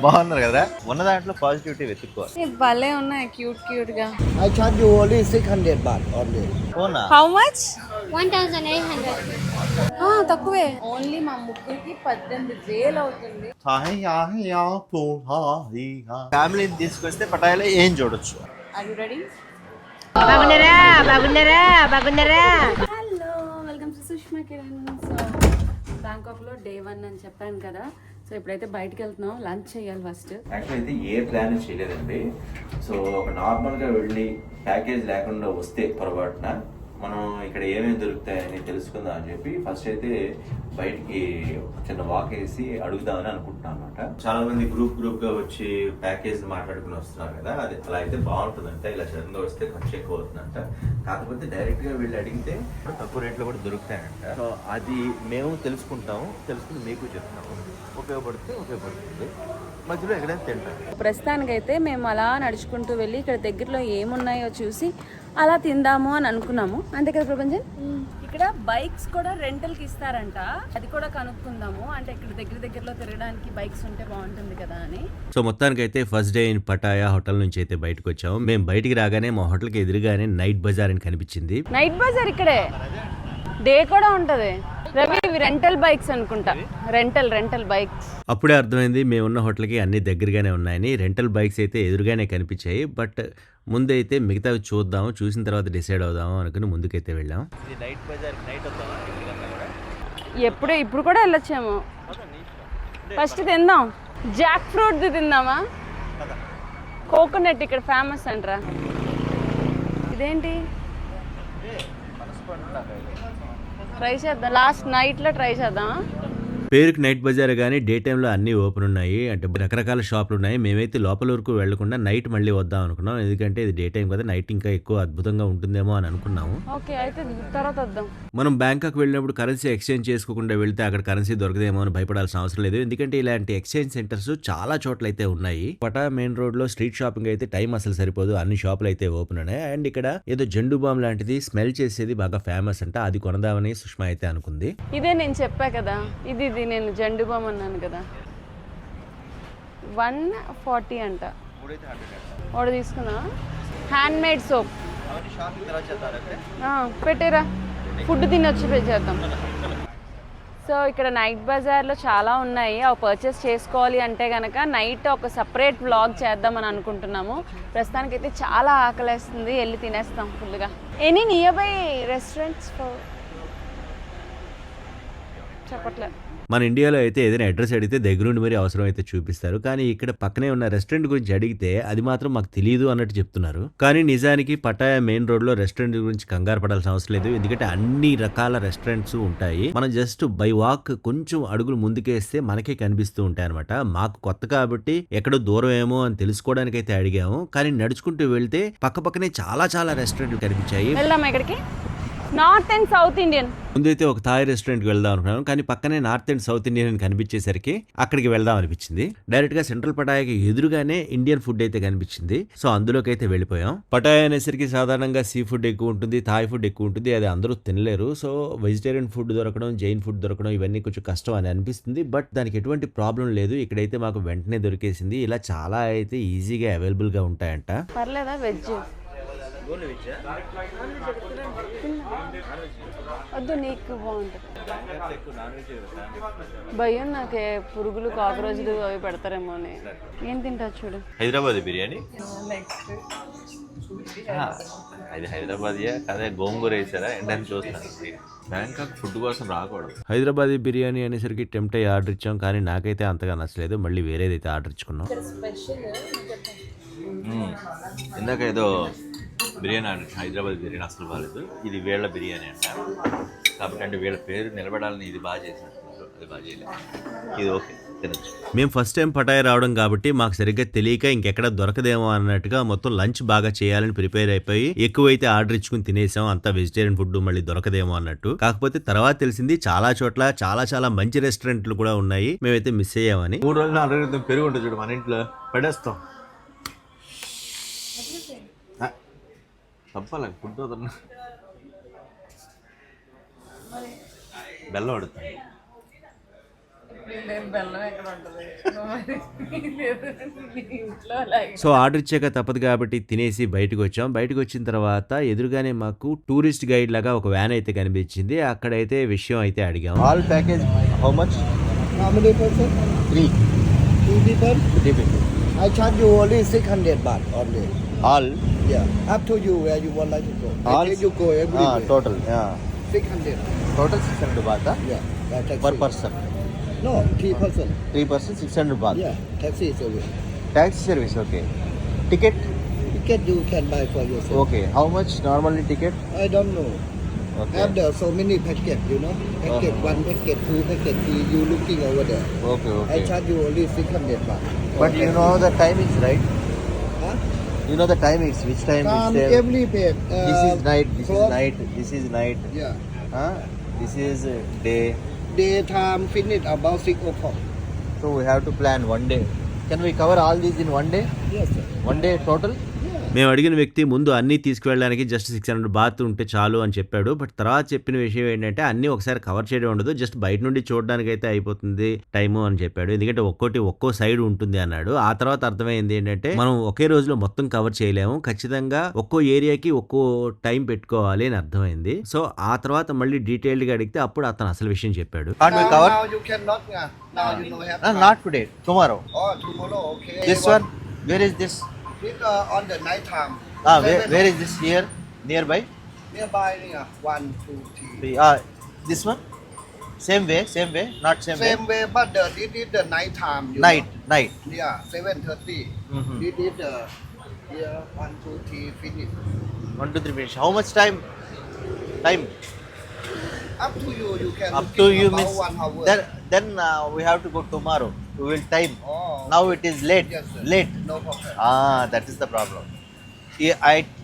బాగున్నారు కదా, ఉన్న దాంట్లో పాజిటివిటీ వెతుక్కోవాలి. భలే ఉన్నాయి క్యూట్ క్యూట్ గా. I charge you only 600 baht only. అవునా? How much? 1,800. తక్కువే. ఓన్లీ మా ముగ్గురికి 18,000 అవుతుంది. ఫ్యామిలీని తీసుకొస్తే పటాయాలో ఏం చూడొచ్చు. Are you ready? బాగున్నారా బాగున్నారా. Hello, welcome to Sushma Kiran. So Bangkok లో డే 1 అని చెప్పాను కదా. సో ఇప్పుడైతే బయటకు వెళ్తున్నాం, లంచ్ చేయాలి ఫస్ట్. యాక్చువల్ అయితే ఏ ప్లాన్ చేయలేదండి. సో ఒక నార్మల్గా వెళ్ళి ప్యాకేజ్ లేకుండా వస్తే పొరపాటున మనం ఇక్కడ ఏమేమి దొరుకుతాయని తెలుసుకుందాం అని చెప్పి ఫస్ట్ అయితే బయటికి చిన్న వాక్ వేసి అడుగుదామని అనుకుంటున్నాం అనమాట. చాలా మంది గ్రూప్ గా వచ్చి ప్యాకేజ్ మాట్లాడుకుని వస్తున్నారు కదా, అది అలా అయితే బాగుంటుందంట. ఇలా సడన్ గా వస్తే ఖర్చు ఎక్కువ అవుతుందంట. కాకపోతే డైరెక్ట్ గా వెళ్ళి అడిగితే తక్కువ రేట్లో కూడా దొరుకుతాయంట. సో అది మేము తెలుసుకుని మీకు చెప్తాము. ఉపయోగపడుతుంది. మధ్యలో ఎక్కడైనా తింటాం. ప్రస్తుతానికైతే మేము అలా నడుచుకుంటూ వెళ్ళి ఇక్కడ దగ్గరలో ఏమున్నాయో చూసి అలా తిందాము అని అనుకున్నాము. అంతే కదా ప్రపంచం. ఇక్కడ బైక్స్ కూడా రెంటల్కి ఇస్తారంట, అది కూడా కనుక్కుందాము. అంటే ఇక్కడ దగ్గరలో తిరగడానికి బైక్స్ ఉంటే బాగుంటుంది కదా అని. సో మొత్తానికైతే first day in Pattaya hotel నుంచి అయితే బయటకు వచ్చాము. మేము బయటికి రాగానే మా హోటల్కి ఎదురుగానే నైట్ బజార్ అని కనిపించింది. నైట్ బజార్ ఇక్కడే, డే కూడా ఉంటది. రవి, ఇవి రెంటల్ బైక్స్ అనుకుంటా. Rental bikes. అప్పుడే అర్థమైంది మేమున్న హోటల్కి అన్ని దగ్గరగానే ఉన్నాయని. రెంటల్ బైక్స్ అయితే ఎదురుగానే కనిపించాయి. బట్ ముందైతే మిగతావి చూసిన తర్వాత డిసైడ్ అవుదాము అనుకుని ముందుకైతే వెళ్ళాం. నైట్ బజార్ నైట్ వద్దామా? ఇప్పుడు కూడా వెళ్ళొచ్చాము. ఫస్ట్ తిందాం, జాక్ ఫ్రూట్ తిందామా? కోకోనట్ ఇక్కడ ఫేమస్ అంటరా. ఇదేంటి? ట్రై చేద్దాం, లాస్ట్ నైట్ లో ట్రై చేద్దాం. పేరుకి నైట్ బజార్ కానీ డే టైంలో అన్ని ఓపెన్ ఉన్నాయి. అంటే రకరకాల షాపులు ఉన్నాయి. మేమైతే లోపల వరకు వెళ్లకుండా నైట్ మళ్ళీ వద్దాం అనుకున్నాం. ఎందుకంటే ఇది డే టైం కదా, నైట్ ఇంకా ఎక్కువ అద్భుతంగా ఉంటుందేమో అని అనుకున్నాము. ఓకే, అయితే తర్వాత వద్దాం. మనం బ్యాంకాక్ వెళ్ళినప్పుడు కరెన్సీ ఎక్స్చేంజ్ చేసుకోకుండా వెళ్తే అక్కడ కరెన్సీ దొరకదేమో అని భయపడాల్సిన అవసరం లేదు. ఎందుకంటే ఇలాంటి ఎక్స్చేంజ్ సెంటర్స్ చాలా చోట్ల అయితే ఉన్నాయి. పటా మెయిన్ రోడ్ లో స్ట్రీట్ షాపింగ్ అయితే టైం అసలు సరిపోదు, అన్ని షాపులు అయితే ఓపెన్ ఉన్నాయి. అండ్ ఇక్కడ ఏదో జెండు బామ్ లాంటిది స్మెల్ చేసేది బాగా ఫేమస్ అంట, అది కొనదామని సుష్మా అయితే అనుకుంది. ఇదే నేను చెప్పా కదా, ఇది నేను జెండు బామ్ అన్నాను కదా. 140 అంట. ఒకటి తీసుకున్నా. హ్యాండ్ మేడ్ సోప్ పెట్టేరా, ఫుడ్ తినొచ్చి పెట్టేద్దాం. సో ఇక్కడ నైట్ బజార్లో చాలా ఉన్నాయి, అవి పర్చేస్ చేసుకోవాలి అంటే కనుక నైట్ ఒక సపరేట్ వ్లాగ్ చేద్దామని అనుకుంటున్నాము. ప్రస్తుతానికైతే చాలా ఆకలేస్తుంది, వెళ్ళి తినేస్తాం ఫుల్గా. ఎనీ నియర్ బై రెస్టారెంట్స్ చెప్పట్లేదు. మన ఇండియాలో అయితే ఏదైనా అడ్రస్ అడిగితే దగ్గరుండి మరి అవసరం అయితే చూపిస్తారు. కానీ ఇక్కడ పక్కనే ఉన్న రెస్టారెంట్ గురించి అడిగితే అది మాత్రం మాకు తెలియదు అన్నట్టు చెప్తున్నారు. కానీ నిజానికి పటాయా మెయిన్ రోడ్ లో రెస్టారెంట్ గురించి కంగారు పడాల్సిన అవసరం లేదు. ఎందుకంటే అన్ని రకాల రెస్టారెంట్స్ ఉంటాయి. మనం జస్ట్ బై వాక్ కొంచెం అడుగులు ముందుకేస్తే మనకే కనిపిస్తూ ఉంటాయి అనమాట. మాకు కొత్త కాబట్టి ఎక్కడో దూరం ఏమో అని తెలుసుకోవడానికి అయితే అడిగాము. కానీ నడుచుకుంటూ వెళ్తే పక్కనే చాలా రెస్టారెంట్లు కనిపించాయి. వెళ్దాం ఎక్కడికి? North and south Indian. ముందైతే ఒక థాయ్ రెస్టారెంట్కి వెళ్దాం అనుకున్నాను, కానీ పక్కనే నార్త్ అండ్ సౌత్ ఇండియన్ అని కనిపించేసరికి అక్కడికి వెళ్దాం అనిపించింది. డైరెక్ట్ గా సెంట్రల్ పటాయాకి ఎదురుగానే ఇండియన్ ఫుడ్ అయితే కనిపించింది. సో అందులోకి అయితే వెళ్ళిపోయాం. పటాయా అనేసరికి సాధారణంగా సీ ఫుడ్ ఎక్కువ ఉంటుంది, థాయ్ ఫుడ్ ఎక్కువ ఉంటుంది. అది అందరూ తినలేరు. సో వెజిటేరియన్ ఫుడ్ దొరకడం, జైన్ ఫుడ్ దొరకడం ఇవన్నీ కొంచెం కష్టం అని అనిపిస్తుంది. బట్ దానికి ఎటువంటి ప్రాబ్లం లేదు. ఇక్కడైతే మాకు వెంటనే దొరికేసింది. ఇలా చాలా అయితే ఈజీగా అవైలబుల్ గా ఉంటాయంట. పర్లేదా? వెజ్ వద్దు, నీకు బాగుంటుంది. భయం నాకే, పురుగులు కాక్రోచ్లు అవి పెడతారేమో అని. ఏం తింటారు చూడు. హైదరాబాద్ బిర్యానీ, అది హైదరాబాద్ అదే గోంగూర వేసారా ఏంటని చూస్తాను. బ్యాంకాక్ ఫుడ్ కోసం రాకూడదు. హైదరాబాదీ బిర్యానీ అనేసరికి టెంప్ట్ అయ్యి ఆర్డర్ ఇచ్చాం, కానీ నాకైతే అంతగా నచ్చలేదు. మళ్ళీ వేరేదైతే ఆర్డర్ ఇచ్చుకున్నాం. ఇందాక ఏదో బిర్యానీ అంట, హైదరాబాద్ బిర్యానీ అసలు బాగాలేదు. ఇది వీళ్ళ బిర్యానీ అంట. కాబట్టి అంటే వీళ్ళ పేరు నిలబడాలని ఇది బాగా చేసినట్టున్నారు, అది బాగా చేయలేదు. ఇది ఓకే, తినచ్చు. మేము ఫస్ట్ టైం పటాయా రావడం కాబట్టి మాకు సరిగ్గా తెలియక ఇంకెక్కడ దొరకదేమో అన్నట్టుగా మొత్తం లంచ్ బాగా చేయాలని ప్రిపేర్ అయిపోయి ఎక్కువైతే ఆర్డర్ ఇచ్చుకుని తినేసాం. అంతా వెజిటేరియన్ ఫుడ్ మళ్ళీ దొరకదేమో అన్నట్టు. కాకపోతే తర్వాత తెలిసింది చాలా చోట్ల చాలా మంచి రెస్టారెంట్లు కూడా ఉన్నాయి. మేమైతే మిస్ అయ్యామని. 3 రోజులు 4 రోజులు పెరుగు ఉంటుంది చూడు, మన ఇంట్లో పడేస్తాం. తప్పాలి ఫుడ్ వదన్నా, బెల్లం అడుగుతాను. సో ఆర్డర్ ఇచ్చాక తప్పదు కాబట్టి తినేసి బయటకు వచ్చాం. బయటకు వచ్చిన తర్వాత ఎదురుగానే మాకు టూరిస్ట్ గైడ్ లాగా ఒక వ్యాన్ అయితే కనిపించింది. అక్కడైతే విషయం అయితే అడిగాం. All package how much? How many person? 3 2 people? I charge you only 600 baht only. All Yeah. Up to you where you would like to go. All- I take you go everywhere. Total 600. Total 600 baht Yeah. By taxi. Per person. No, 3 person. 3 person 600 baht. Yeah. Taxi service. Taxi service, okay. Ticket? Ticket you can buy for yourself. Okay. How much normally ticket? I don't know. Okay. Have the so many packet, you know. Packet 1 packet 2 packet 3. You looking over there. Okay, I okay. charge you only 600 baht. But you know the timings, right? Huh? You know the timings, which time, Come which time? every pay. This is night, this is close. night, this is night. Yeah. Huh? This is day. Daytime finish about 6 o'clock. So we have to plan one day. Can we cover all these in one day? Yes, sir. One day total? మేము అడిగిన వ్యక్తి ముందు అన్నీ తీసుకువెళ్ళడానికి just 600 bath ఉంటే చాలు అని చెప్పాడు. బట్ తర్వాత చెప్పిన విషయం ఏంటంటే అన్నీ ఒకసారి కవర్ చేయడం ఉండదు, జస్ట్ బయట నుండి చూడడానికి అయితే అయిపోతుంది టైము అని చెప్పాడు. ఎందుకంటే ఒక్కో సైడ్ ఉంటుంది అన్నాడు. ఆ తర్వాత అర్థమైంది ఏంటంటే మనం ఒకే రోజులో మొత్తం కవర్ చేయలేము, ఖచ్చితంగా ఒక్కో ఏరియాకి ఒక్కో టైం పెట్టుకోవాలి అని అర్థమైంది. సో ఆ తర్వాత మళ్ళీ డీటెయిల్డ్ గా అడిగితే అప్పుడు అతను అసలు విషయం చెప్పాడు. Can't we cover? Now you cannot. Now you know have. Not today, tomorrow. Oh, tomorrow. Okay. This one, where is this? This on the night time. Where is this here? Nearby? Nearby, 1, 2, 3. This one? Same way, not same way. Same way, but this is the night time. You Night. Know? Yeah, 7:30. Mhm. This is the here 1, 2, 3 finish. 1, 2, 3 finish. How much time? Time. Up to you. You can. Up look to in you, about miss. 1 hour. Then we have to go tomorrow. We will time. Oh. Now it is late. Yes, sir. Late. No problem. That is the problem.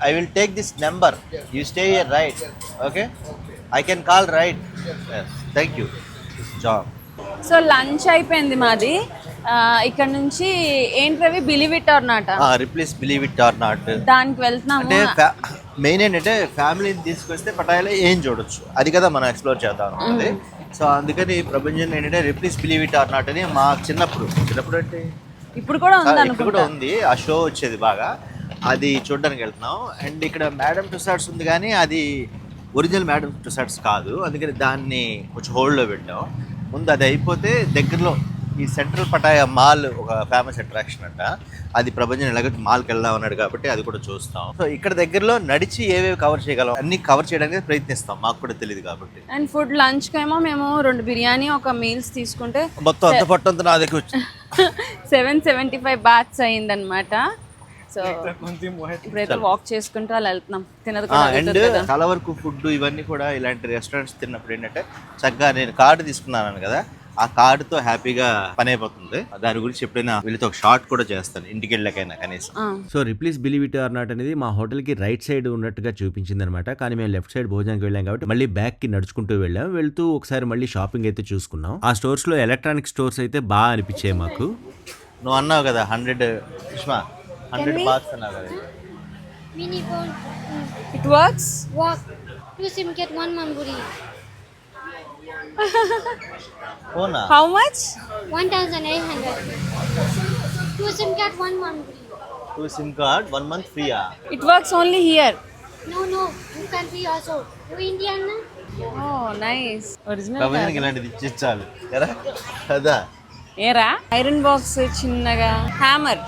I will take this number. Yes. You stay here, right? Yes. Okay? Okay. I can call, right? Yes. Yes. Thank you. Job. So lunch అయిపోయింది మాది. ఇక్కడ నుంచి ఏంటవి believe it or not Replace believe it or not. దానికి వెళ్తున్నాము. అంటే main ఏంటంటే ఫ్యామిలీని తీసుకొస్తే పటాయాలో ఏం చూడొచ్చు, అది కదా మనం ఎక్స్ప్లోర్ చేద్దాం అనుకుంది. సో అందుకని ప్రపంచం ఏంటంటే రిప్లీస్ బిలీవ్ ఇట్ ఆర్ నాట్ అని మా చిన్నప్పుడు అంటే ఇప్పుడు కూడా ఉంది ఇప్పుడు కూడా అనుకుంటా. ఉంది, ఆ షో వచ్చేది బాగా, అది చూడడానికి వెళ్తున్నాం. అండ్ ఇక్కడ మేడం టుసాట్స్ ఉంది కానీ అది ఒరిజినల్ మేడం టుసాట్స్ కాదు, అందుకని దాన్ని కొంచెం హోల్డ్లో పెట్టాం. ముందు అది అయిపోతే దగ్గరలో ఈ సెంట్రల్ పటాయా మాల్ ఒక ఫేమస్ అట్రాక్షన్ అంట, అది ప్రభంజన్ ఎలాగో మాల్కి వెళ్దాం అన్నాడు కాబట్టి అది కూడా చూస్తాం. సో ఇక్కడ దగ్గరలో నడిచి ఏవేవి కవర్ చేయగలం అన్ని కవర్ చేయడానికి ప్రయత్నిస్తాం, మాకు కూడా తెలియదు కాబట్టి. అండ్ ఫుడ్ లంచ్ కేమో మేము 2 బిర్యానీ ఒక మీల్స్ తీసుకుంటే మొత్తం అంత పట్టంతా నా దగ్గర వచ్చి 775 బాత్స్ అయిందనమాట. సో ఇప్పుడైతే వాక్ చేసుకుంటూ అలా వెళ్తున్నాం. తినదు కూడా అండ్ అడుగుతుంది కదా. చాలా వరకు ఫుడ్ ఇవన్నీ కూడా ఇలాంటి రెస్టారెంట్స్ తిన్నప్పుడు ఏంటంటే చక్కగా నేను కార్డు తీసుకున్నాను కదా, ఆ కార్డుతో హ్యాపీగా పని అయిపోతుంది. దాని గురించి ఎప్పుడైనా వీళ్ళతో ఒక షార్ట్ కూడా చేస్తాను ఇంటికి వెళ్ళకైనా కనీసం. So రిప్లీస్ believe it or not అనేది మా హోటల్కి రైట్ సైడ్ ఉన్నట్టుగా చూపించింది అనమాట. కానీ మేము లెఫ్ట్ సైడ్ భోజనానికి వెళ్ళాం కాబట్టి మళ్ళీ బ్యాక్ కి నడుచుకుంటూ వెళ్ళాం. వెళ్తూ ఒకసారి మళ్ళీ షాపింగ్ అయితే చూసుకున్నాం. ఆ స్టోర్స్ లో ఎలక్ట్రానిక్ స్టోర్స్ అయితే బాగా అనిపించాయి మాకు. నువ్వు అన్నావు కదా 100 సుష్మా 100 బాక్స్ అన్నావు కదా. Mini phone. It works. Walk. 2 SIM get 1 manburi. ఫోనా? How much? 1,800. 2 SIM get 1 manburi. 2 SIM card 1 month ఫ్రీయా? It works only here. No. You can be also. You Indian na? Oh nice. Original ప్రభంజన్కి ఇలాంటిది ఇచ్చేచ్చాలి కదా కదా. ఏరా iron box చిన్నగా hammer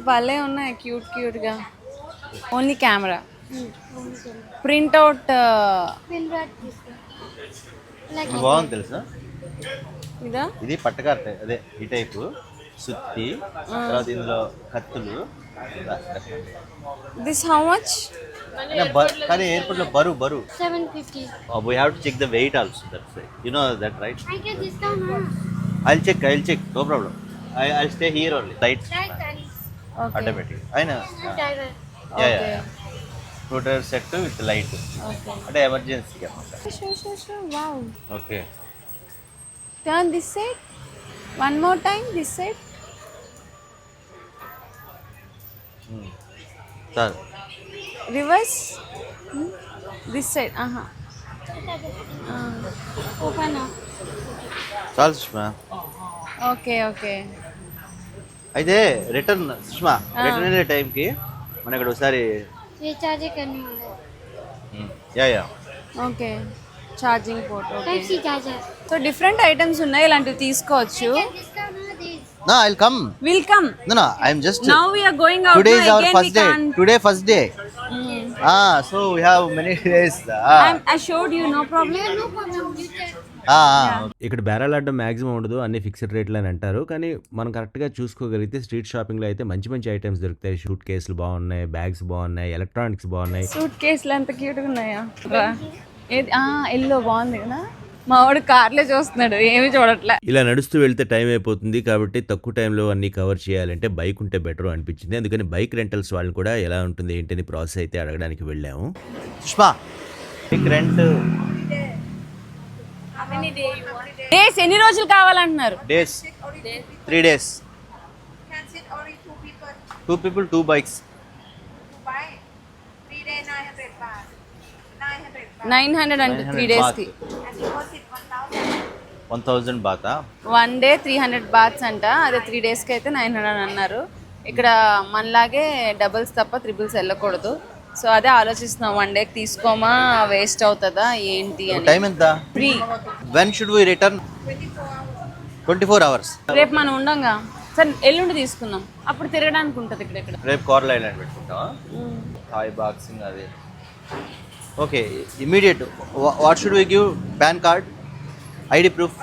భలే ఉన్నాయి క్యూట్ గా. Only camera. Printout Pin red this one. Like ఇది బాగుంది తెలుసా, ఇదా? ఇది పట్టకార అదే ఈ టైపు సుత్తి, తర్వాత ఇందులో కత్తులు. This how much? కానీ ఎయిర్పోర్ట్ లో బరువు 750. we have to check the weight also, that's right. You know that, right? I get discount, huh? I'll check, no problem. I'll stay here only. Light Right, and okay automatic. I know. driver. Yeah. Scooter set with light. Okay. అంటే emergency అన్నమాట. Sure. Wow. Okay. Turn this side. One more time this side. చాలు. Reverse. This side. Open up. చాలు Sushma. Okay okay. అయితే return Sushma return వెళ్ళే టైంకి మనం ఇక్కడ ఒకసారి रिचार्ज करनी होगा yeah okay charging port. Okay. Type C charger so different items ఉన్నాయి, ఇలాంటివి తీసుకోవచ్చు. No, I'll come. Will come. No, I'm just. Now we are going out. Today is our first day. Today first day. So we have many days. I showed you, no problem. No problem ఇక్కడ బేరాలాడడం maximum ఉండదు, అన్ని fixed రేట్లు అని అంటారు. కానీ మనం కరెక్ట్గా చూసుకోగలిగితే స్ట్రీట్ షాపింగ్లో అయితే మంచి మంచి ఐటమ్స్ దొరుకుతాయి. షూట్ కేసులు బాగున్నాయి, బ్యాగ్స్ బాగున్నాయి, ఎలక్ట్రానిక్స్ బాగున్నాయి. సూట్ కేసులు ఎంత క్యూట్గా ఉన్నాయా. ఏది ఎల్లో బాగుంది కదా. మా వాడు కార్లే చూస్తున్నాడు, ఏమి చూడట్లే. ఇలా నడుస్తూ వెళ్తే టైం అయిపోతుంది కాబట్టి తక్కువ టైంలో అన్ని కవర్ చేయాలంటే బైక్ ఉంటే బెటర్ అనిపించింది. అందుకని బైక్ రెంటల్స్ వాళ్ళని కూడా ఎలా ఉంటుంది ఏంటని ప్రాసెస్ అయితే అడగడానికి వెళ్ళాము. సుష్మా బైక్ రెంట్ డేస్ ఎన్ని రోజులు కావాలంటున్నారు? Days 3 days. 2 people 2 bikes. 900 అంటే 3 days కి 1000 బాత్. 1 day 300 బాత్స్ అంట. అదే 3 days కి అయితే 900 అన్నారు. ఇక్కడ మనలాగే డబుల్స్ తప్ప ట్రిపుల్స్ వెళ్ళకూడదు. సో అదే ఆలోచిస్తున్నాం, 1 day తీసుకోమా వేస్ట్ అవుతుందా ఏంటి అని. టైం ఎంత? 3. When should we return? 24 hours. రేపు మనం ఉండంగా సరే ఎల్లుండి తీసుకుందాం, అప్పుడు తిరగడానికి ఉంటుంది ఇక్కడ. రేపు కోరల్ ఐలాండ్ పెట్టుకుంటావా? హాయ్ బాక్సింగ్ అది. Okay immediate. What should we give? PAN card, ID proof.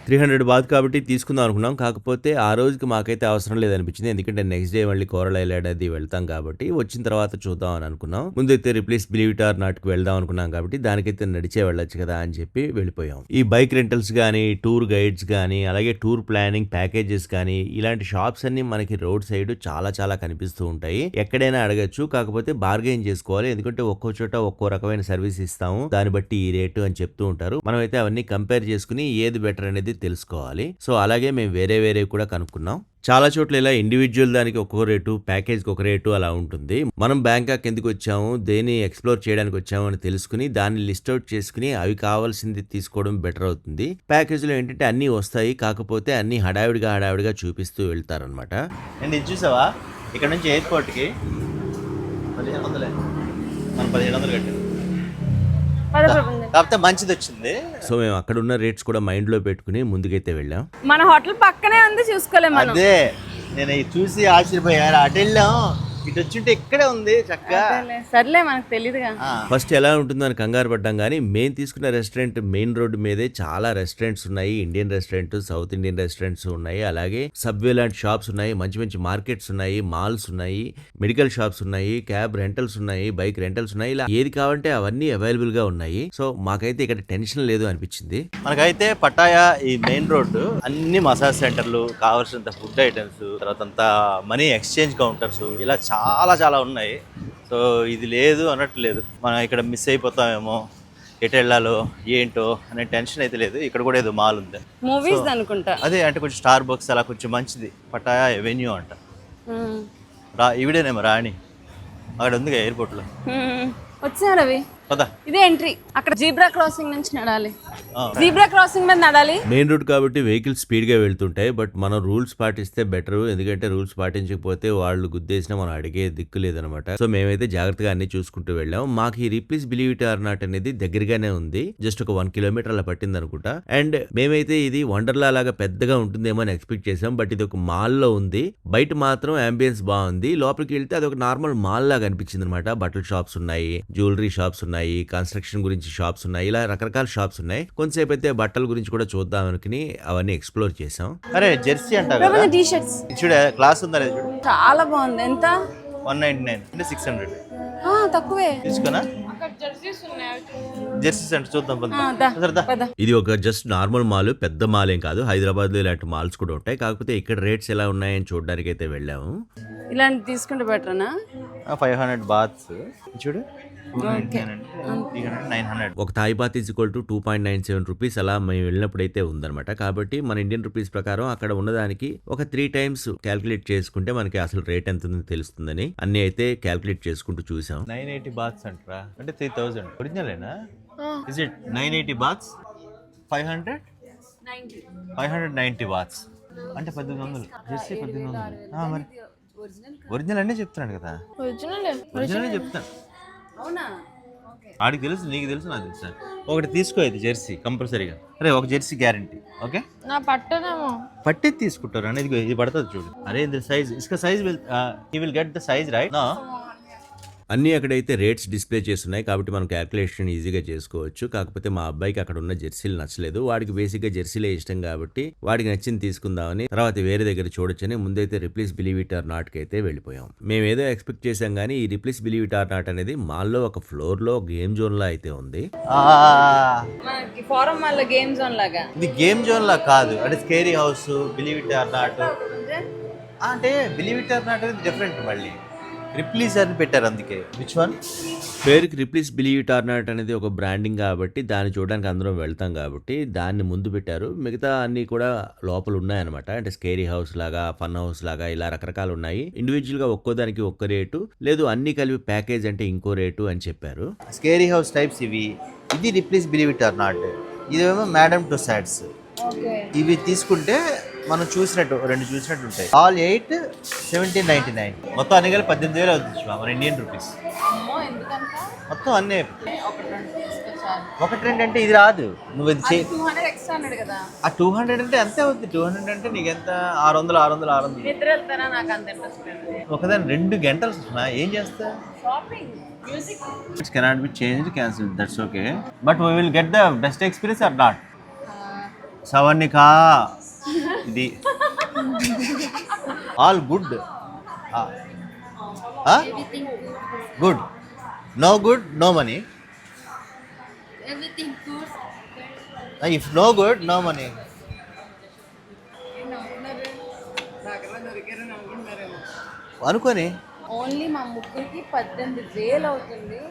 300 baht కాబట్టి తీసుకుందాం అనుకున్నాం. కాకపోతే ఆ రోజుకి మాకైతే అవసరం లేదనిపించింది, ఎందుకంటే నెక్స్ట్ డే మళ్ళీ కోరల్ ఐలాండ్ అది వెళ్తాం కాబట్టి వచ్చిన తర్వాత చూద్దాం అని అనుకున్నాం. ముందైతే రిప్లేస్ బిలీవ్ ఇట్ ఆర్ నాట్కి వెళ్దాం అనుకున్నాం కాబట్టి దానికైతే నడిచే వెళ్ళొచ్చు కదా అని చెప్పి వెళ్ళిపోయాం. ఈ బైక్ రెంటల్స్ కానీ, టూర్ గైడ్స్ కానీ, అలాగే టూర్ ప్లానింగ్ ప్యాకేజెస్ కానీ, ఇలాంటి షాప్స్ అన్ని మనకి రోడ్ సైడ్ చాలా చాలా కనిపిస్తూ ఉంటాయి. ఎక్కడైనా అడగచ్చు, కాకపోతే బార్గెయిన్ చేసుకోవాలి. ఎందుకంటే ఒక్కో చోట ఒక్కో రకమైన సర్వీస్ ఇస్తాము, దాన్ని బట్టి ఈ రేటు అని చెప్తూ ఉంటారు. మనం అయితే అవన్నీ కంపేర్ చేసుకుని ఏది బెటర్ అనేది తెలుసుకోవాలి. సో అలాగే మేము వేరే కూడా కనుక్కున్నాం. చాలా చోట్ల ఇలా ఇండివిజువల్ దానికి ఒక్కో రేటు, ప్యాకేజ్కి ఒక రేటు అలా ఉంటుంది. మనం బ్యాంకాక్ ఎందుకు వచ్చాము, దేన్ని ఎక్స్ప్లోర్ చేయడానికి వచ్చాము అని తెలుసుకుని దాన్ని లిస్ట్ అవుట్ చేసుకుని అవి కావాల్సింది తీసుకోవడం బెటర్ అవుతుంది. ప్యాకేజ్లో ఏంటంటే అన్నీ వస్తాయి, కాకపోతే అన్నీ హడావిడిగా చూపిస్తూ వెళ్తారనమాట. అండ్ ఇది చూసావా, ఇక్కడ నుంచి ఎయిర్పోర్ట్కి 1500. మనం 1700 కట్టాం. కాకపోతే మంచిది వచ్చింది. సో మేము అక్కడ ఉన్న రేట్స్ కూడా మైండ్లో పెట్టుకుని ముందుకైతే వెళ్ళాం. మన హోటల్ పక్కనే ఉంది, చూసుకోలేము మనం. అదే నేను ఇది చూసి ఆశ్చర్యపోయాను. అటు వెళ్ళాం, ఇటు వచ్చింటే ఇక్కడే ఉంది చక్కగా. సర్లే మనకు తెలీదుగా. ఫస్ట్ ఎలా ఉంటుందో అని కంగారు పడ్డాం, కానీ మేము తీసుకున్న రెస్టారెంట్ మెయిన్ రోడ్డు మీదే చాలా రెస్టారెంట్స్ ఉన్నాయి. Indian restaurant, south Indian restaurants ఉన్నాయి, అలాగే సబ్వే లాంటి షాప్స్ ఉన్నాయి, మంచి మంచి మార్కెట్స్ ఉన్నాయి, మాల్స్ ఉన్నాయి, మెడికల్ షాప్స్ ఉన్నాయి, క్యాబ్ రెంటల్స్ ఉన్నాయి, బైక్ రెంటల్స్ ఉన్నాయి. ఇలా ఏది కావాలంటే అవన్నీ అవైలబుల్ గా ఉన్నాయి. సో మాకైతే ఇక్కడ టెన్షన్ లేదు అనిపించింది. మనకైతే పటాయా ఈ మెయిన్ రోడ్డు అన్ని మసాజ్ సెంటర్లు, కావాల్సినంత ఫుడ్ ఐటమ్స్, తర్వాత అంతా మనీ ఎక్స్చేంజ్ కౌంటర్స్, ఇలా చాలా ఉన్నాయి. సో ఇది లేదు అనట్లేదు, మనం ఇక్కడ మిస్ అయిపోతామేమో, ఎటు వెళ్ళాలో ఏంటో అనే టెన్షన్ అయితే లేదు. ఇక్కడ కూడా ఏదో మాల్ ఉంది, మూవీస్ అనుకుంటా. అదే అంటే కొంచెం స్టార్ బక్స్ అలా కొంచెం మంచిది. పటాయా ఎవెన్యూ అంట. ఈవిడేనేమో రాణి, అక్కడ ఉంది ఎయిర్పోర్ట్లో. వచ్చారు అవి. పద, ఇదే ఎంట్రీ. అక్కడ జీబ్రా క్రాసింగ్ నుంచి నడాలి. జీబ్రా క్రాసింగ్ మీద నడాలి. మెయిన్ రోడ్ కాబట్టి వెహికల్స్ స్పీడ్ గా వెళ్తుంటాయి, బట్ మనం రూల్స్ పాటిస్తే బెటర్. ఎందుకంటే రూల్స్ పాటించకపోతే వాళ్ళు గుద్దేసినా మనం అడిగే దిక్కు లేదనమాట. సో మేమైతే జాగ్రత్తగా అన్ని చూసుకుంటూ వెళ్ళాం. మాకు ఈ replace believe it or not అనేది దగ్గరగానే ఉంది, జస్ట్ ఒక 1 kilometer అలా పట్టింది అనుకుంటా. అండ్ మేమైతే ఇది వండర్లా లాగా పెద్దగా ఉంటుందేమో అని ఎక్స్పెక్ట్ చేసాం, బట్ ఇది ఒక మాల్ లో ఉంది. బయట మాత్రం అంబియన్స్ బాగుంది, లోపలికి వెళ్తే అది ఒక నార్మల్ మాల్ లాగా అనిపించింది అనమాట. బట్టల షాప్స్ ఉన్నాయి, జ్యువెలరీ షాప్స్ ఉన్నాయి, కన్స్ట్రక్షన్ గురించి షాప్స్ ఉన్నాయి, ఇలా రకరకాల షాప్స్ ఉన్నాయి. కొంతసేపు అయితే బట్టల గురించి కూడా చూద్దాం అనుకుని అవన్నీ ఎక్స్ప్లోర్ చేసాం. అరే జెర్సీ అంట కదా, టీ షర్ట్స్ చూడ క్లాస్ ఉందా చూడు, చాలా బాగుంది. ఎంత? 199 అంటే 600. తక్కువే. తీసుకున్నా జెర్సీస్ అంటే చూద్దాం. ఇది ఒక జస్ట్ నార్మల్ మాల్, పెద్ద మాల్ ఏం కాదు. హైదరాబాద్ లో ఇలాంటి మాల్స్ కూడా ఉంటాయి, కాకపోతే ఇక్కడ రేట్స్ ఎలా ఉన్నాయని చూడడానికి అయితే వెళ్ళాము. ఇలాంటి తీసుకుంటే బెటర్నా? 500 బాత్స్ చూడు, 900. ఒక Thai baht is equal to 2.97 rupees అలా మేము వెళ్ళినప్పుడు అయితే ఉందన్నమాట. కాబట్టి మన ఇండియన్ రూపీస్ ప్రకారం అక్కడ ఉన్నదానికి ఒక 3 times క్యాల్కులేట్ చేసుకుంటే మనకి అసలు రేట్ ఎంత ఉందో తెలుస్తుందని అన్ని అయితే క్యాల్కులేట్ చేసుకుంటూ చూసాం. 980 బాత్స్ అంటారా, అంటే 3000 ఒరిజినలేనా? Is it 980 bahts? 590 బాత్స్. అంటే 1800 జెర్సీ 1800. మరి ఒరిజినల్ అంటే చెప్తున్నాడు కదా, ఒరిజినల్ చెప్తాను. అవునా? ఆడికి తెలుసు, నీకు తెలుసు, నాకు తెలుసు. ఒకటి తీసుకో, ఇది జెర్సీ కంపల్సరీగా. అరే ఒక జెర్సీ గ్యారంటీ. ఓకే, నా పట్టనేమో పట్టేది తీసుకుంటారు అనేది. ఇది పడుతుంది చూడు. అరే ఇది సైజ్, ఇసుక size you will get the size right no. అన్నీ అక్కడైతే రేట్స్ డిస్ప్లే చేస్తున్నాయి కాబట్టి మనం క్యాల్కులేషన్ ఈజీగా చేసుకోవచ్చు. కాకపోతే మా అబ్బాయికి అక్కడ ఉన్న జెర్సీలు నచ్చలేదు. వాడికి బేసిక్గా జెర్సీలే ఇష్టం కాబట్టి వాడికి నచ్చింది తీసుకుందామని తర్వాత వేరే దగ్గర చూడొచ్చని ముందైతే రిప్లీస్ బిలీవ్ ఇట్ ఆర్ నాట్కి అయితే వెళ్ళిపోయాం. మేము ఏదో ఎక్స్పెక్ట్ చేసాం కానీ ఈ రిప్లీస్ బిలీవ్ ఇట్ ఆర్ నాట్ అనేది మాల్లో ఒక ఫ్లోర్లో గేమ్ జోన్లా అయితే ఉంది. మనకి ఫారం వాళ్ళ గేమ్ జోన్ లాగా. ఇది గేమ్ జోన్ లా కాదు, అంటే scary house, believe it or not. అంటే బిలీవ్ ఇట్ ఆర్ నాట్ అనేది డిఫరెంట్. మళ్ళీ రిప్లీస్ అని పెట్టారు, అందుకే. Which one? పేరుకి Ripley's believe it or not అనేది ఒక బ్రాండింగ్ కాబట్టి దాన్ని చూడడానికి అందరం వెళ్తాం కాబట్టి దాన్ని ముందు పెట్టారు. మిగతా అన్ని కూడా లోపల ఉన్నాయన్నమాట. అంటే స్కేరీ హౌస్ లాగా, ఫన్ హౌస్ లాగా ఇలా రకరకాలు ఉన్నాయి. ఇండివిజువల్ గా ఒక్కో దానికి ఒక్క రేటు, లేదు అన్ని కలిపి ప్యాకేజ్ అంటే ఇంకో రేటు అని చెప్పారు. స్కేరీ హౌస్ టైప్స్ ఇవి. ఇది రిప్లీస్ బిలీవ్ ఇట్ ఆర్ నాట్. ఇదేమో మేడమ్ టు సాడ్స్. ఇవి తీసుకుంటే మనం చూసినట్టు 2 చూసినట్టు ఉంటాయి. ఆల్ 8 1799. మొత్తం అన్ని కలిపి 18,000 అవుతుంది మన ఇండియన్ రూపీస్. మొత్తం అన్నీ ఒకటి రెండు అంటే ఇది రాదు. నువ్వు ఇది 200 ఎక్స్ట్రా అన్నాడు కదా. ఆ 200 అంటే అంతే అవుతుంది. 200 అంటే నీకు ఎంత? 600. నిద్ర వెళ్తారా? నాకు అంత ఇంట్రెస్ట్ లేదు. ఒకదాని 2 గంటలు వస్తున్నా ఏం చేస్తా? Shopping, music. It's cannot be changed, cancelled. That's okay, but we will get the best experience or not. Savarnika, ఇది all good. Good, no good, no money. Everything good. If no good, no money. అనుకోని only మా ముగ్గురికి 18,000 అవుతుంది.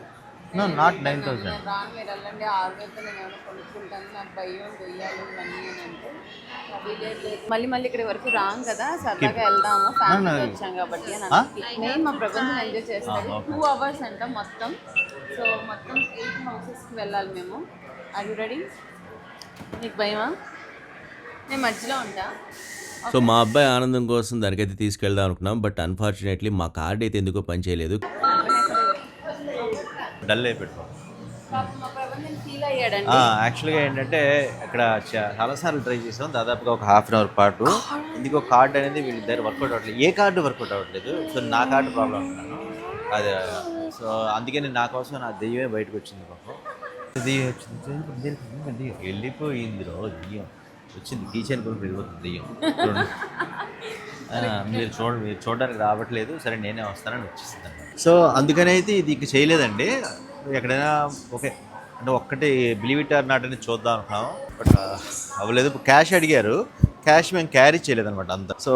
No not 9,000. నేను రాను, మీరు వెళ్ళండి. 6,000 నేను ఏమైనా కొనుక్కుంటాను, నాకు భయం దొయ్యాలు ఇవన్నీ అని అంటే అది లేదు. మళ్ళీ ఇక్కడ వరకు రాం కదా, సరదాగా వెళ్దాము, ఫ్యామిలీ వచ్చాం కాబట్టి అని నేను మా ప్రపంచం ఎంజాయ్ చేస్తాను. 2 hours అంట మొత్తం. సో మొత్తం 8 హౌసెస్కి వెళ్ళాలి మేము. Are you ready? నీకు భయమా? నేను మధ్యలో ఉంటా. సో మా అబ్బాయి ఆనందం కోసం దానికైతే తీసుకెళ్దాం అనుకున్నాం. బట్ అన్ఫార్చునేట్లీ మా కార్డ్ అయితే ఎందుకో పని చేయలేదు. డల్ అయిపోయి మా ప్రపంచం ఫీల్ అయ్యాడండి. యాక్చువల్గా ఏంటంటే ఇక్కడ చాలాసార్లు ట్రై చేసాం, దాదాపుగా ఒక ½ అవర్ పాటు. ఇందుకో కార్డ్ అనేది వీళ్ళ దగ్గర వర్కౌట్ అవ్వట్లేదు. ఏ కార్డు వర్కౌట్ అవ్వట్లేదు. సో నా కార్డు ప్రాబ్లం ఉన్నాను అది. సో అందుకని నా కోసం నా దెయ్యమే బయటకు వచ్చింది. పాపం దెయ్యం వచ్చింది, వెళ్ళిపోయింది. దెయ్యం వచ్చింది, కిచెన్ కూడా వెళ్ళిపోతుంది దెయ్యం. మీరు చూడడానికి రావట్లేదు, సరే నేనే వస్తానని వచ్చేస్తాను. సో అందుకని అయితే ఇది ఇంక చేయలేదండి. ఎక్కడైనా ఓకే అంటే ఒక్కటి బిలీవ్ ఇట్ ఆర్ నాట్ అని చూద్దాం అనుకున్నాం, బట్ అవ్వలేదు. క్యాష్ అడిగారు, క్యాష్ మేము క్యారీ చేయలేదన్నమాట అంతా. సో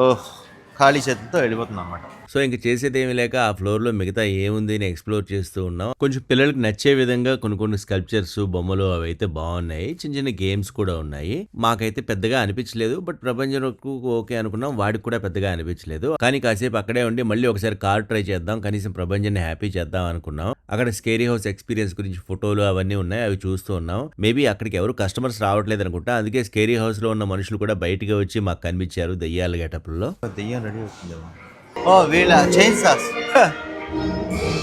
ఖాళీ చేతులతో వెళ్ళిపోతున్నాం అన్నమాట. సో ఇంక చేసేది ఏమీ లేక ఆ ఫ్లోర్లో మిగతా ఏముంది అని ఎక్స్ప్లోర్ చేస్తూ ఉన్నాం. కొంచెం పిల్లలకి నచ్చే విధంగా కొన్ని స్కల్ప్చర్స్, బొమ్మలు అవి అయితే బాగున్నాయి. చిన్న గేమ్స్ కూడా ఉన్నాయి. మాకైతే పెద్దగా అనిపించలేదు, బట్ ప్రపంచంకు ఓకే అనుకున్నాం. వాడికి కూడా పెద్దగా అనిపించలేదు. కానీ కాసేపు అక్కడే ఉండి మళ్ళీ ఒకసారి కార్ ట్రై చేద్దాం, కనీసం ప్రపంచాన్ని హ్యాపీ చేద్దాం అనుకున్నాం. అక్కడ స్కేరీ హౌస్ ఎక్స్పీరియన్స్ గురించి ఫోటోలు అవన్నీ ఉన్నాయి, అవి చూస్తూ ఉన్నాం. మేబీ అక్కడికి ఎవరు కస్టమర్స్ రావట్లేదు అనుకుంటా, అందుకే స్కేరీ హౌస్ లో ఉన్న మనుషులు కూడా బయటకు వచ్చి మాకు కనిపించారు దెయ్యాల గెటప్లో. దెయ్యం రెడీ అవుతుంది. ఓ వీళ్ళ చైన్ సాస్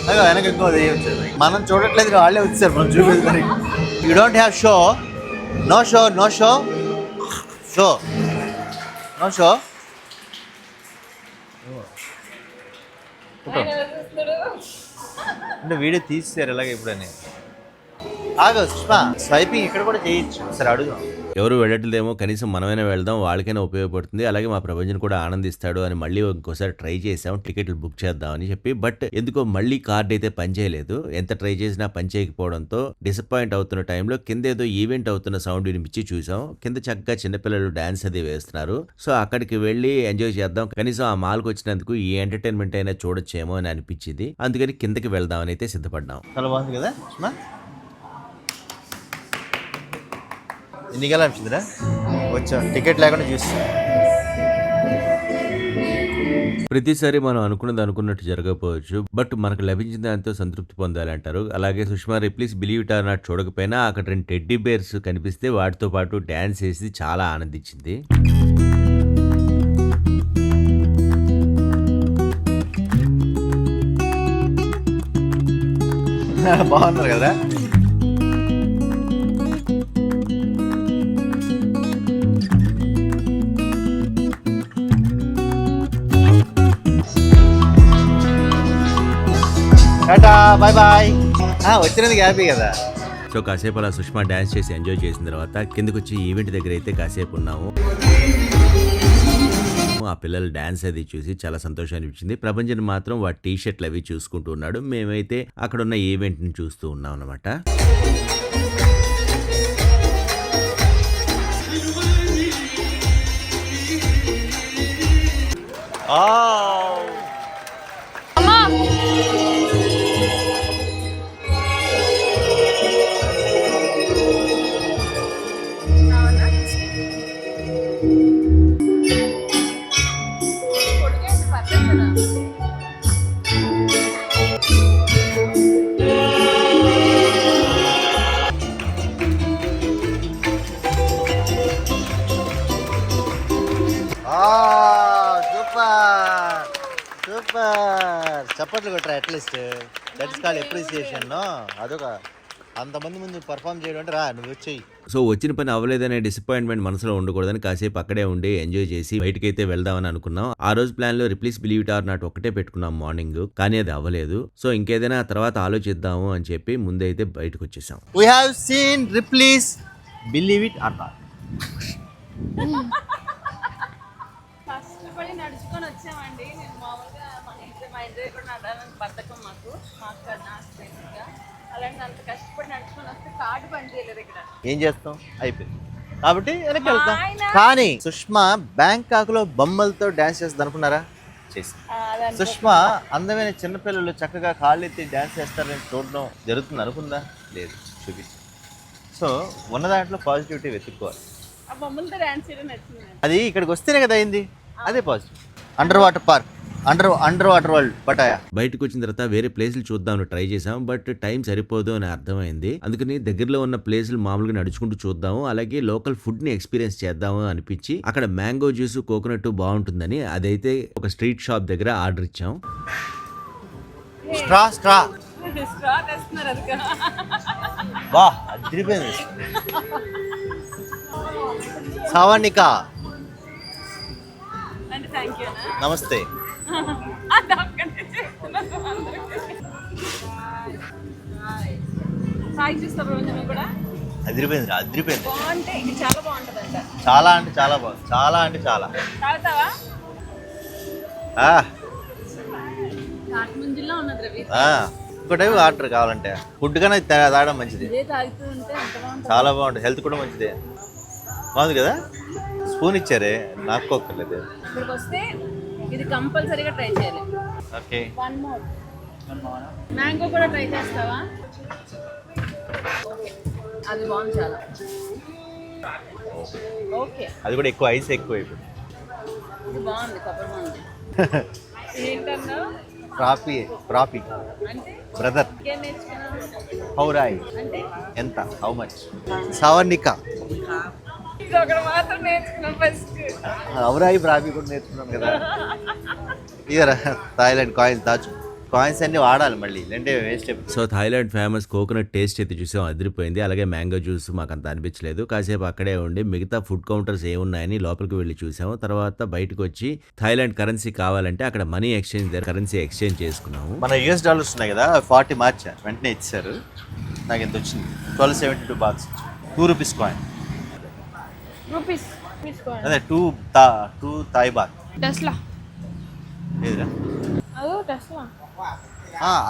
అదో వెనక ఇంకో దెయ్యం వచ్చారు. మనం చూడట్లేదు, వాళ్ళే వచ్చారు మనం చూపించారు. You don't have show, no show, no show, show no show. అంటే వీడియో తీసేసారు ఎలాగ ఎప్పుడని. ఆగో సుష్మా, స్వైపింగ్ ఇక్కడ కూడా చేయొచ్చు, సరే అడుగుదాం. ఎవరు వెళ్ళట్లేదేమో, కనీసం మనమైనా వెళ్దాం, వాళ్ళకైనా ఉపయోగపడుతుంది, అలాగే మా ప్రపంచం కూడా ఆనందిస్తాడు అని మళ్ళీ ఇంకోసారి ట్రై చేసాం టికెట్లు బుక్ చేద్దాం అని చెప్పి. బట్ ఎందుకో మళ్ళీ కార్డ్ అయితే పనిచేయలేదు. ఎంత ట్రై చేసినా పనిచేయకపోవడంతో డిసప్పాయింట్ అవుతున్న టైంలో కింద ఏదో ఈవెంట్ అవుతున్న సౌండ్ వినిపించి చూసాం. కింద చక్కగా చిన్నపిల్లలు డాన్స్ అది వేస్తున్నారు. సో అక్కడికి వెళ్ళి ఎంజాయ్ చేద్దాం, కనీసం ఆ మాల్కి వచ్చినందుకు ఈ ఎంటర్టైన్మెంట్ అయినా చూడొచ్చేమో అని అనిపించింది. అందుకని కిందకి వెళ్దాం అని అయితే సిద్ధపడ్డాం. చాలా బాగుంది కదా సుష్మా. ఎన్నికలా అనిపించిందిరా? వచ్చాం టికెట్ లేకుండా చూసి. ప్రతిసారి మనం అనుకున్నట్టు జరగకపోవచ్చు, బట్ మనకు లభించిన దాంతో సంతృప్తి పొందాలంటారు. అలాగే Sushma రిప్లీస్ believe it or not చూడకపోయినా అక్కడ 2 టెడ్డీ బేర్స్ కనిపిస్తే వాటితో పాటు డాన్స్ వేసి చాలా ఆనందించింది. బాగున్నారు కదా. Tata bye bye. వచ్చినందుకు హ్యాపీ కదా. సో కాసేపు అలా సుష్మా డ్యాన్స్ చేసి ఎంజాయ్ చేసిన తర్వాత కిందకు వచ్చి ఈవెంట్ దగ్గర అయితే కాసేపు ఉన్నాము. ఆ పిల్లల డ్యాన్స్ అది చూసి చాలా సంతోషం అనిపించింది. ప్రభంజన్ మాత్రం వాటి టీ షర్ట్లు అవి చూసుకుంటూ ఉన్నాడు. మేమైతే అక్కడ ఉన్న ఈవెంట్ ని చూస్తూ ఉన్నాం అన్నమాట. Super super. చప్పట్లు కొట్టరా at least. That is called appreciation. అదొక అంతమంది ముందు పర్ఫామ్ చేయడం అంటే రా నువ్వు వచ్చేయి. సో వచ్చిన పని అవ్వలేదనే డిసప్పాయింట్మెంట్ మనసులో ఉండకూడదని కాసేపు అక్కడే ఉండి ఎంజాయ్ చేసి బయటకైతే వెళ్దామని అనుకున్నాం. ఆ రోజు ప్లాన్ లో రిప్లీస్ బిలీవ్ ఇట్ ఆర్ నాట్ ఒకటే పెట్టుకున్నాం మార్నింగ్, కానీ అది అవ్వలేదు. సో ఇంకేదైనా తర్వాత ఆలోచిద్దాము అని చెప్పి ముందైతే బయటకు వచ్చేసాం. We have seen Ripley's Believe It or Not. కష్టపడి నడుచుకొని వచ్చామండి. నేను మామూలుగా మా ఇంటి కూడా నడవాలని బద్ధకం మాకు బేసిక్గా. అలాంటి అంత కష్టపడి నడుచుకొని వస్తే కార్డు పని చేయలేదు ఇక్కడ. ఏం చేస్తాం, అయిపోయింది కాబట్టి వెనక్కి వెళ్తాం. కానీ సుష్మా బ్యాంకాక్ లో బొమ్మలతో డాన్స్ చేస్తుంది అనుకున్నారా? చేసి సుష్మా అందమైన చిన్నపిల్లలు చక్కగా కాళ్ళు ఎత్తి డాన్స్ చేస్తారని చూడడం జరుగుతుంది అనుకుందా? లేదు, చూపించి. సో ఉన్న దాంట్లో పాజిటివిటీ వెతుక్కోవాలి. ఆ బొమ్మలతో డాన్స్ చేయడం నచ్చింది. అది ఇక్కడికి వస్తేనే కదా అయింది. అదే positive. Under water park, under water world Pattaya. బయటకు వచ్చిన తర్వాత వేరే ప్లేసులు చూద్దామని ట్రై చేసాం, బట్ టైం సరిపోదు అని అర్థమైంది. అందుకని దగ్గరలో ఉన్న ప్లేసులు మామూలుగా నడుచుకుంటూ చూద్దాము, అలాగే లోకల్ ఫుడ్ ని ఎక్స్పీరియన్స్ చేద్దాము అనిపించి అక్కడ మ్యాంగో జ్యూస్ కోకోనట్ బాగుంటుందని అదైతే ఒక స్ట్రీట్ షాప్ దగ్గర ఆర్డర్ ఇచ్చాం. స్ట్రా స్ట్రా స్ట్రా తెస్తున్నారు అది. బా అదిరిపోయింది. సావనిక అంటే థ్యాంక్ యూ. నమస్తే. సాయి చూస్తారు రోజు కూడా. అదిరిపోయింది, అదిరిపోయింది. బాగుంటే ఇది చాలా బాగుంటుందంట. చాలా అంటే చాలా బాగుంది. చాలా అంటే చాలా. తాగుతావా? కాట్మంజుల్లో ఉన్నది రవి. ఇంకోటి వాటర్ కావాలంటే ఫుడ్ కన్నా తాగడం మంచిది. ఇదే తాగుతూ ఉంటే ఎంత బాగుంటుంది. చాలా బాగుంటుంది, హెల్త్ కూడా మంచిదే. బాగుంది కదా. స్పూన్ ఇచ్చారే, నాకోక్కర్లేదు. ఇక్కడికి వస్తే ఇది కంపల్సరీగా ట్రై చేయాలి. Okay, one more. మ్యాంగో కూడా ట్రై చేస్తావా? ఓకే, అది బాగుంది చాలా. ఓకే, అది కూడా ఎక్కువ ఐస్ ఎక్కువ అయిపోయింది. ఇది బాగుంది, కొబ్బరి బాగుంది. ఏంటన్నా ప్రాపీ ప్రాపీ అంటే బ్రదర్. ఇంకేం నేర్చుకున్నావు? హౌరాయ్ అంటే ఎంత, హౌ మచ్? సవర్ణిక. ఇది ఒకటి మాత్రం నేర్చుకున్నాం ఫస్ట్. హౌరాయి ప్రాపీ కూడా నేర్చుకున్నాం కదా. ఇయర్ థాయిలాండ్ కాయిన్స్ దాచు. కాయిన్స్ అన్ని వాడాలి మళ్ళీ, లేదంటే వేస్ట్ అయిపోతుంది. So Thailand famous coconut taste అయితే చూసాం, అదిరిపోయింది. అలాగే మ్యాంగో జ్యూస్ మాకు అంత అనిపించలేదు. కాసేపు అక్కడే ఉండి మిగతా ఫుడ్ కౌంటర్స్ ఏమున్నాయని లోపలికి వెళ్ళి చూసాము. తర్వాత బయటకు వచ్చి థాయిలాండ్ కరెన్సీ కావాలంటే అక్కడ మనీ ఎక్స్చేంజ్ దగ్గర కరెన్సీ ఎక్స్చేంజ్ చేసుకున్నాము. మన US$ ఉన్నాయి కదా, 40 మార్చారు, వెంటనే ఇచ్చారు. నాకు ఎంత వచ్చింది? 1272 బాక్స్. ₹2 కాయిన్. రూపీస్ అదే 2 థాయ్ బాత్. టెస్లా లేదురా, అదో టెస్లా.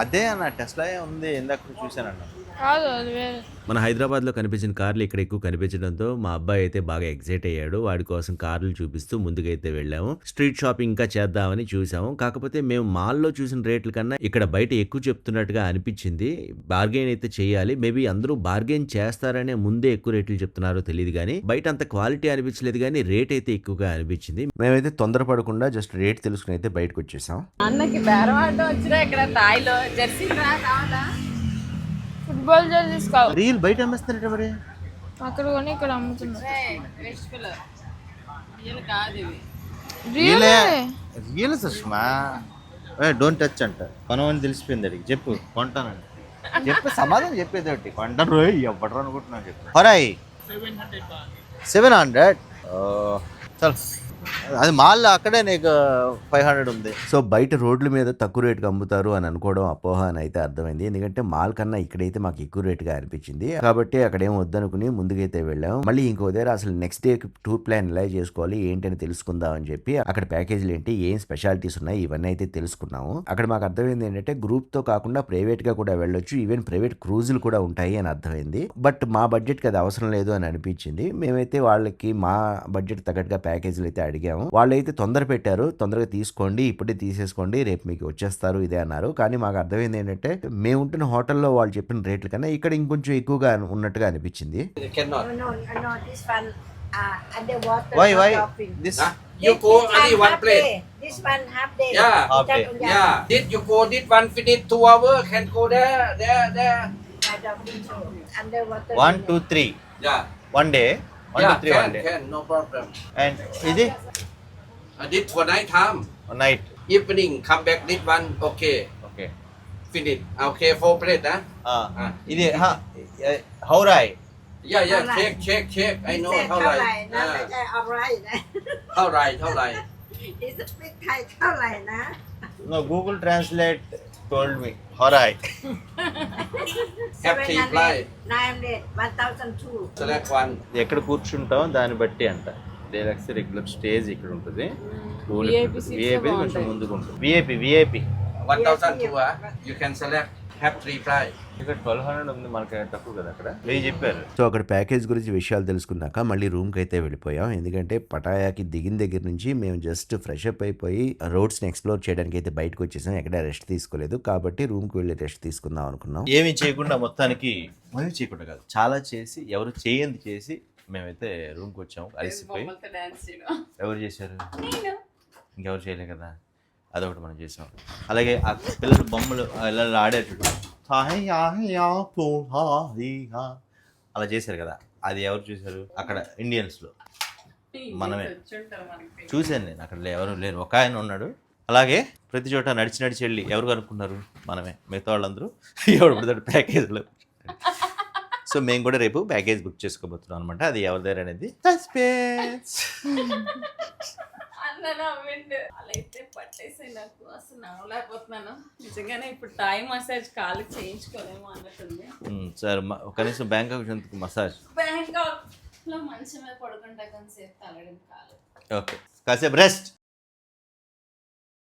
అదే అన్న, టెస్లా ఉంది, ఇందాక చూశానన్న. కాదు, అది వేరే. మన హైదరాబాద్లో కనిపించిన కార్లు ఇక్కడ ఎక్కువ కనిపించడంతో మా అబ్బాయి అయితే బాగా ఎక్సైట్ అయ్యాడు. వాడి కోసం కార్లు చూపిస్తూ ముందుకైతే వెళ్ళాము. స్ట్రీట్ షాపింగ్ ఇంకా చేద్దామని చూసాము. కాకపోతే మేము మాల్లో చూసిన రేట్ల కన్నా ఇక్కడ బయట ఎక్కువ చెప్తున్నట్టుగా అనిపించింది. బార్గెన్ అయితే చేయాలి. మేబీ అందరూ బార్గెన్ చేస్తారనే ముందే ఎక్కువ రేట్లు చెప్తున్నారో తెలియదు, కానీ బయట అంత క్వాలిటీ అనిపించలేదు, కానీ రేట్ అయితే ఎక్కువగా అనిపించింది. మేమైతే తొందరపడకుండా జస్ట్ రేట్ తెలుసుకుని అయితే బయటకు వచ్చేసాం. అన్నకి బేరం ఆడడం వచ్చినా ఇక్కడ తాయిలో జెర్సీ కావాలా? ఫుట్బాల్ జెర్సీస్ కావాలి. రీల్ బయట అమ్మేస్తారట మరి. అక్కడ కొని ఇక్కడ అమ్ముతున్నారు. రియల్ కాదు ఇవి. రియల్ సుష్మా. డోంట్ టచ్ అంట. కొనమని తెలిసిపోయింది అడిగి చెప్పు, కొంటానండి. చెప్పే సమాధానం చెప్పేది కొంటారు ఎవరు అనుకుంటున్నాను చెప్పు హరాయి 700 చల్ అది మాల్ అక్కడే నీకు 500 ఉంది. సో బయట రోడ్ల మీద తక్కువ రేటుకి అమ్ముతారు అని అనుకోవడం అపోహ అని అయితే అర్థమైంది. ఎందుకంటే మాల్ కన్నా ఇక్కడైతే మాకు ఎక్కువ రేటుగా అనిపించింది కాబట్టి అక్కడ ఏం వద్దనుకుని ముందుకైతే వెళ్ళాం. మళ్ళీ ఇంకో దగ్గర అసలు నెక్స్ట్ డే టూర్ ప్లాన్ ఎలా చేసుకోవాలి ఏంటని తెలుసుకుందాం అని చెప్పి అక్కడ ప్యాకేజీలు ఏంటి, ఏం స్పెషాలిటీస్ ఉన్నాయి ఇవన్నీ అయితే తెలుసుకున్నాము. అక్కడ మాకు అర్థమైంది ఏంటంటే గ్రూప్ తో కాకుండా ప్రైవేట్ గా కూడా వెళ్ళొచ్చు, ఈవెన్ ప్రైవేట్ క్రూజులు కూడా ఉంటాయి అని అర్థమైంది. బట్ మా బడ్జెట్ కి అది అవసరం లేదు అని అనిపించింది. మేమైతే వాళ్ళకి మా బడ్జెట్ తగ్గట్టుగా ప్యాకేజీలు అయితే అడిగాము. వాళ్ళైతే తొందర పెట్టారు, తొందరగా తీసుకోండి, ఇప్పుడే తీసేసుకోండి, రేపు మీకు వచ్చేస్తారు ఇదే అన్నారు. కానీ మాకు అర్థమైంది ఏంటంటే మేము ఉంటున్న హోటల్లో వాళ్ళు చెప్పిన రేట్ల కన్నా ఇక్కడ ఇంకొంచెం ఎక్కువగా ఉన్నట్టుగా అనిపించింది. No, this one underwater. Why shopping. this You go This only one one half plate. day. This one half day. Yeah. Half day. Yeah. Did you go? Did one finish 2 hours? Can go there. I don't think so. Underwater. 1 2 3 Yeah. 1 day 1 Yeah. 2 3 1 day Can. No problem. and ఇది Did for night time. night Evening. Come back. Did one. Okay. okay Finish. Okay. 4 plate. Ah. ఇది హౌరాయ్ Yeah. Yeah. Alright. Check. I know. Said How how right. right? Not Yeah. that all right. How right. It's a big Thai how right na. no Google Translate told me హౌరాయ్ Have 3 plate. 900, 1,002. Select one. ఎక్కడ కూర్చుంటాం దాన్ని బట్టి అంట. Deluxe regular stage ఇక్కడ ఉంటుంది. VIP seats VIP కొంచెం బాగుంటాయి. ముందుకు ఉంటుంది. VIP 1,002. You can select. Have 3 plate. ఇక్కడ 1200 ఉంది, మనకి తక్కువ కదా అక్కడ. మీరు చెప్పారు. సో అక్కడ ప్యాకేజ్ గురించి విషయాలు తెలుసుకున్నాక మళ్ళీ రూమ్కి అయితే వెళ్ళిపోయాం. ఎందుకంటే పటాయాకి దిగిన దగ్గర నుంచి మేము జస్ట్ ఫ్రెష్ అప్ అయిపోయి రోడ్స్ని ఎక్స్ప్లోర్ చేయడానికి అయితే బయటకు వచ్చేసాం. ఎక్కడ రెస్ట్ తీసుకోలేదు కాబట్టి రూమ్కి వెళ్ళి రెస్ట్ తీసుకుందాం అనుకున్నాం. ఏమీ చేయకుండా మొత్తానికి ఏమీ చేయకుండా కాదు, చాలా చేసి ఎవరు చేయంది చేసి మేమైతే రూమ్కి వచ్చాము అలసిపోయి. ఎవరు చేశారు? ఇంకెవరు చేయలే కదా, అదొకటి మనం చేసాం. అలాగే ఆ పిల్లలు బొమ్మలు ఇలా ఆడారు చూడు, అలా చేశారు కదా, అది ఎవరు చూశారు? అక్కడ ఇండియన్స్లో మనమే చూశాను నేను. అక్కడ ఎవరు లేరు, ఒక ఆయన ఉన్నాడు. అలాగే ప్రతి చోట నడిచి వెళ్ళి ఎవరు కనుక్కున్నారు? మనమే. మిగతా వాళ్ళందరూ ఎవరు పడతాడు ప్యాకేజ్లో. సో మేము కూడా రేపు ప్యాకేజ్ బుక్ చేసుకోబోతున్నాం అనమాట. అది ఎవరి దగ్గర అనేది సస్పెన్స్. అలా అయితే పట్టేసి నాకు అసలు నవ్వలేకపోతున్నాను నిజంగానే. ఇప్పుడు థాయ్ మసాజ్ కాలు చేయించుకోలేము అన్నట్టుంది. సార్ కనీసం బ్యాంకాక్ మసాజ్, బ్యాంకాక్ లో మంచం మీద పడుకుంటా కొంతసేపు తలడం కాలు. ఓకే కాసేపు రెస్ట్.